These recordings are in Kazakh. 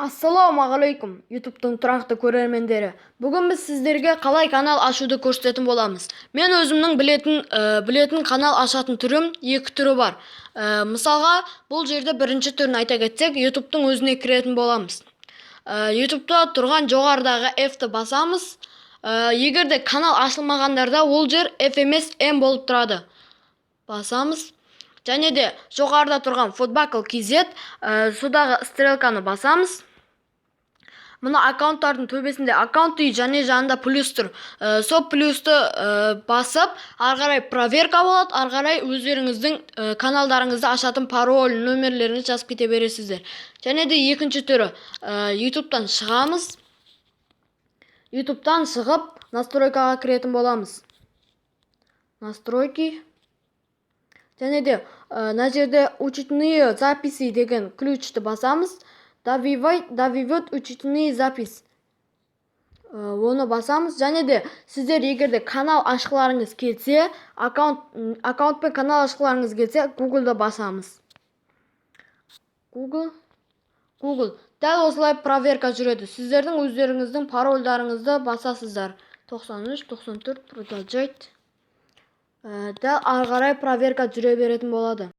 Ассалаумағалейкум, YouTube'тың тұрақты көрермендері. Бүгін біз сіздерге қалай канал ашуды көрсететін боламыз. Мен өзімнің білетін канал ашатын түрім екі түрі бар. Мысалға, бұл жерде бірінші түрін айта кетсек, YouTube'тың өзіне кіретін боламыз. YouTube'та тұрған жоғарыдағы F-ті басамыз. Егерде канал ашылмағандарда ол жер F емес M болып тұрады. Басамыз. Және де жоғарыда тұрған Footbuckle KZ, судағы стрелканы басамыз. Мұны аккаунттардың төбесінде аккаунт үй және жанында плюс тұр. Сол плюсты басып, арғарай проверка болады, арғарай өздеріңіздің каналдарыңызды ашатын пароль, нөмірлеріңізді жазып кете бересіздер. Және де екінші түрі, YouTube'тан шығамыз. YouTube'тан шығып, настройкаға кіретін боламыз. Настройки. Және де мына жерде учетные записи деген ключті басамыз. Давивать учетные запись. Оны басамыз. Және де сіздер егерде канал ашқыларыңыз келсе, аккаунтпен канал ашқыларыңыз келсе, Google'да басамыз. Google. Дәл осылай проверка жүреді. Сіздердің өздеріңіздің парольдарыңызды басасыздар. 93, 94, продолжать. Дәл арғарай проверка жүре беретін болады.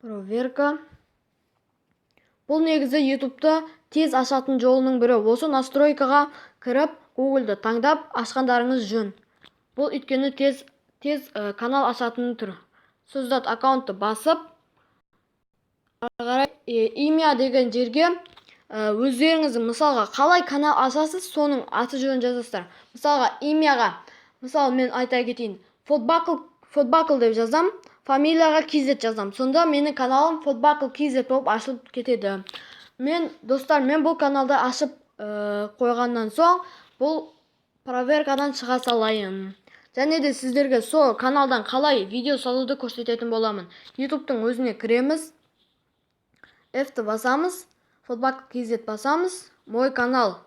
Проверка. Бұл негізі YouTube'та тез ашатын жолының бірі. Осы настройкаға кіріп, Google'ды таңдап ашқандарыңыз жөн. Бұл өйткені тез канал ашатын түрі. Создат аккаунтты басып, арғарай имя деген жерге өздеріңіздің мысалға қалай канал ашасыз, соның аты жөнін жазасыздар. Мысалға имяға, мысалы мен айта кетейін, Footbuckle деп жазам, фамилияға KZ жазам. Сонда менің каналым Footbuckle KZ болып ашылып кетеді. Достар, мен бұл каналды ашып қойғаннан соң, бұл проверкадан шыға салайын. Және де сіздерге сол каналдан қалай видео салуды көрсететін боламын. YouTube'тың өзіне кіреміз. F-ті басамыз. Footbuckle KZ басамыз. Мой канал.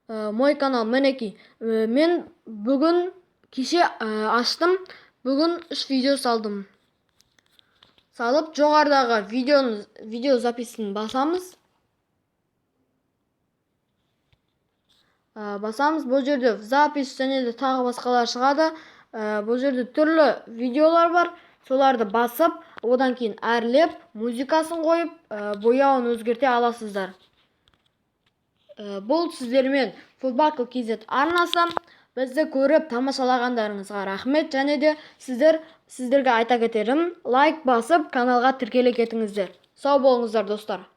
Мой канал, мінеки. Мен бүгін кеше аштым. Бүгін 3 видео салдым. Салып, жоғарыдағы видео записін басамыз. Бұл жерде запись және де тағы басқалар шығады. Бұл жерде түрлі видеолар бар. Соларды басып, одан кейін әрлеп, музыкасын қойып, бояуын өзгерте аласыздар. Бұл сіздермен Footbuckle KZ арнасы. Бізді көріп тамашалағандарыңызға рахмет. Және де сіздерге айта кетерім, лайк басып, каналға тіркеле кетіңіздер. Сау болыңыздар, достар.